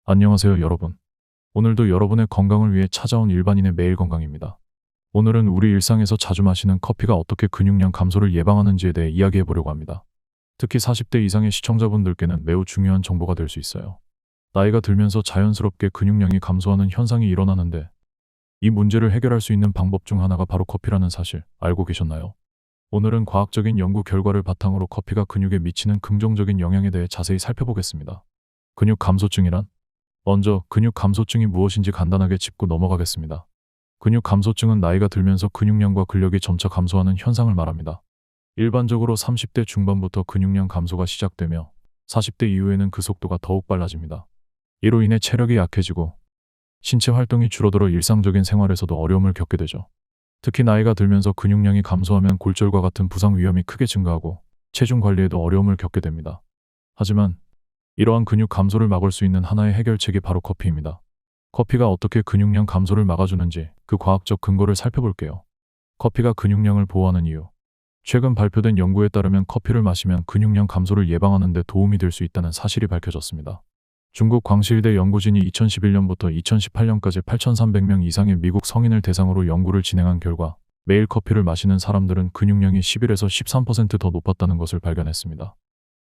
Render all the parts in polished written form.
안녕하세요, 여러분. 오늘도 여러분의 건강을 위해 찾아온 일반인의 매일 건강입니다. 오늘은 우리 일상에서 자주 마시는 커피가 어떻게 근육량 감소를 예방하는지에 대해 이야기해 보려고 합니다. 특히 40대 이상의 시청자분들께는 매우 중요한 정보가 될 수 있어요. 나이가 들면서 자연스럽게 근육량이 감소하는 현상이 일어나는데, 이 문제를 해결할 수 있는 방법 중 하나가 바로 커피라는 사실 알고 계셨나요? 오늘은 과학적인 연구 결과를 바탕으로 커피가 근육에 미치는 긍정적인 영향에 대해 자세히 살펴보겠습니다. 근육 감소증이란? 먼저 근육 감소증이 무엇인지 간단하게 짚고 넘어가겠습니다. 근육 감소증은 나이가 들면서 근육량과 근력이 점차 감소하는 현상을 말합니다. 일반적으로 30대 중반부터 근육량 감소가 시작되며 40대 이후에는 그 속도가 더욱 빨라집니다. 이로 인해 체력이 약해지고 신체 활동이 줄어들어 일상적인 생활에서도 어려움을 겪게 되죠. 특히 나이가 들면서 근육량이 감소하면 골절과 같은 부상 위험이 크게 증가하고 체중 관리에도 어려움을 겪게 됩니다. 하지만 이러한 근육 감소를 막을 수 있는 하나의 해결책이 바로 커피입니다. 커피가 어떻게 근육량 감소를 막아주는지 그 과학적 근거를 살펴볼게요. 커피가 근육량을 보호하는 이유. 최근 발표된 연구에 따르면 커피를 마시면 근육량 감소를 예방하는 데 도움이 될 수 있다는 사실이 밝혀졌습니다. 중국 광시일대 연구진이 2011년부터 2018년까지 8,300명 이상의 미국 성인을 대상으로 연구를 진행한 결과 매일 커피를 마시는 사람들은 근육량이 11에서 13%더 높았다는 것을 발견했습니다.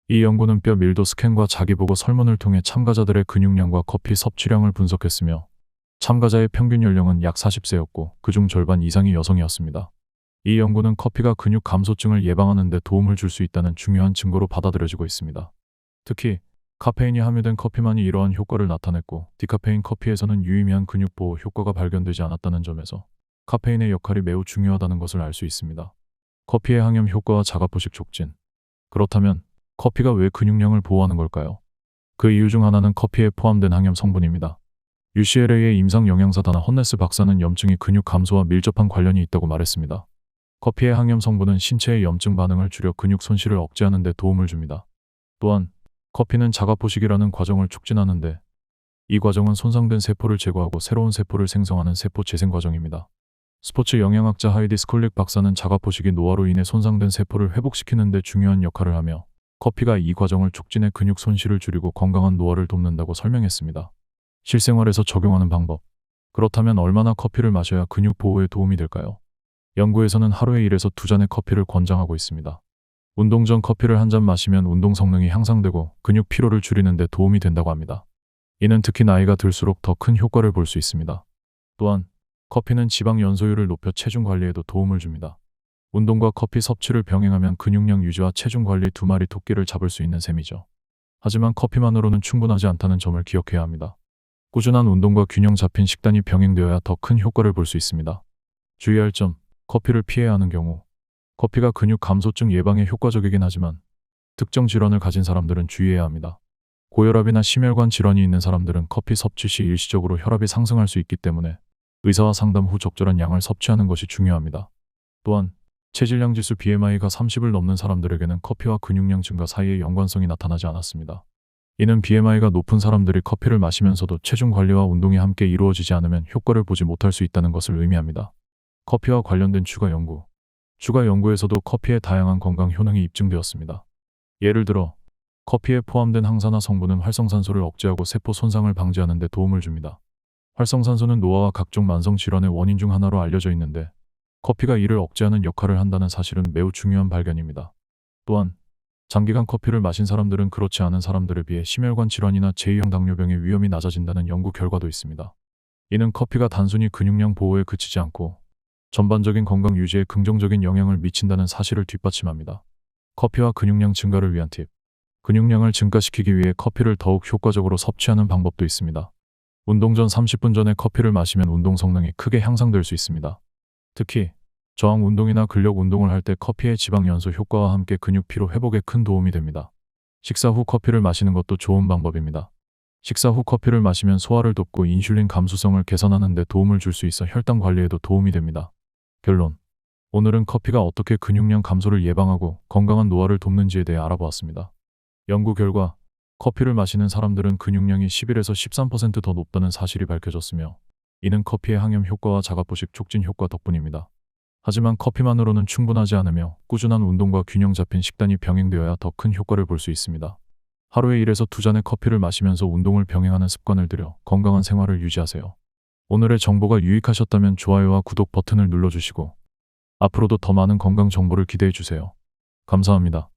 이 연구는 뼈 밀도 스캔과 자기보고 설문을 통해 참가자들의 근육량과 커피 섭취량을 분석했으며 참가자의 평균 연령은 약 40세였고 그중 절반 이상이 여성이었습니다. 이 연구는 커피가 근육 감소증을 예방하는 데 도움을 줄 수 있다는 중요한 증거로 받아들여지고 있습니다. 특히 카페인이 함유된 커피만이 이러한 효과를 나타냈고 디카페인 커피에서는 유의미한 근육 보호 효과가 발견되지 않았다는 점에서 카페인의 역할이 매우 중요하다는 것을 알 수 있습니다. 커피의 항염 효과와 자가포식 촉진. 그렇다면 커피가 왜 근육량을 보호하는 걸까요? 그 이유 중 하나는 커피에 포함된 항염 성분입니다. UCLA의 임상 영양사 다나 헌네스 박사는 염증이 근육 감소와 밀접한 관련이 있다고 말했습니다. 커피의 항염 성분은 신체의 염증 반응을 줄여 근육 손실을 억제하는 데 도움을 줍니다. 또한 커피는 자가포식이라는 과정을 촉진하는데 이 과정은 손상된 세포를 제거하고 새로운 세포를 생성하는 세포 재생 과정입니다. 스포츠 영양학자 하이디 스콜릭 박사는 자가포식이 노화로 인해 손상된 세포를 회복시키는 데 중요한 역할을 하며 커피가 이 과정을 촉진해 근육 손실을 줄이고 건강한 노화를 돕는다고 설명했습니다. 실생활에서 적용하는 방법. 그렇다면 얼마나 커피를 마셔야 근육 보호에 도움이 될까요? 연구에서는 하루에 1에서 2잔의 커피를 권장하고 있습니다. 운동 전 커피를 한 잔 마시면 운동 성능이 향상되고 근육 피로를 줄이는 데 도움이 된다고 합니다. 이는 특히 나이가 들수록 더 큰 효과를 볼 수 있습니다. 또한 커피는 지방 연소율을 높여 체중 관리에도 도움을 줍니다. 운동과 커피 섭취를 병행하면 근육량 유지와 체중 관리 두 마리 토끼를 잡을 수 있는 셈이죠. 하지만 커피만으로는 충분하지 않다는 점을 기억해야 합니다. 꾸준한 운동과 균형 잡힌 식단이 병행되어야 더 큰 효과를 볼 수 있습니다. 주의할 점, 커피를 피해야 하는 경우. 커피가 근육 감소증 예방에 효과적이긴 하지만 특정 질환을 가진 사람들은 주의해야 합니다. 고혈압이나 심혈관 질환이 있는 사람들은 커피 섭취 시 일시적으로 혈압이 상승할 수 있기 때문에 의사와 상담 후 적절한 양을 섭취하는 것이 중요합니다. 또한 체질량 지수 BMI가 30을 넘는 사람들에게는 커피와 근육량 증가 사이의 연관성이 나타나지 않았습니다. 이는 BMI가 높은 사람들이 커피를 마시면서도 체중 관리와 운동이 함께 이루어지지 않으면 효과를 보지 못할 수 있다는 것을 의미합니다. 커피와 관련된 추가 연구. 추가 연구에서도 커피의 다양한 건강 효능이 입증되었습니다. 예를 들어 커피에 포함된 항산화 성분은 활성산소를 억제하고 세포 손상을 방지하는 데 도움을 줍니다. 활성산소는 노화와 각종 만성 질환의 원인 중 하나로 알려져 있는데 커피가 이를 억제하는 역할을 한다는 사실은 매우 중요한 발견입니다. 또한 장기간 커피를 마신 사람들은 그렇지 않은 사람들에 비해 심혈관 질환이나 제2형 당뇨병의 위험이 낮아진다는 연구 결과도 있습니다. 이는 커피가 단순히 근육량 보호에 그치지 않고 전반적인 건강 유지에 긍정적인 영향을 미친다는 사실을 뒷받침합니다. 커피와 근육량 증가를 위한 팁. 근육량을 증가시키기 위해 커피를 더욱 효과적으로 섭취하는 방법도 있습니다. 운동 전 30분 전에 커피를 마시면 운동 성능이 크게 향상될 수 있습니다. 특히 저항 운동이나 근력 운동을 할 때 커피의 지방 연소 효과와 함께 근육 피로 회복에 큰 도움이 됩니다. 식사 후 커피를 마시는 것도 좋은 방법입니다. 식사 후 커피를 마시면 소화를 돕고 인슐린 감수성을 개선하는 데 도움을 줄 수 있어 혈당 관리에도 도움이 됩니다. 결론. 오늘은 커피가 어떻게 근육량 감소를 예방하고 건강한 노화를 돕는지에 대해 알아보았습니다. 연구 결과 커피를 마시는 사람들은 근육량이 11에서 13%더 높다는 사실이 밝혀졌으며 이는 커피의 항염 효과와 자가포식 촉진 효과 덕분입니다. 하지만 커피만으로는 충분하지 않으며 꾸준한 운동과 균형 잡힌 식단이 병행되어야 더 큰 효과를 볼 수 있습니다. 하루에 1에서 2잔의 커피를 마시면서 운동을 병행하는 습관을 들여 건강한 생활을 유지하세요. 오늘의 정보가 유익하셨다면 좋아요와 구독 버튼을 눌러주시고 앞으로도 더 많은 건강 정보를 기대해 주세요. 감사합니다.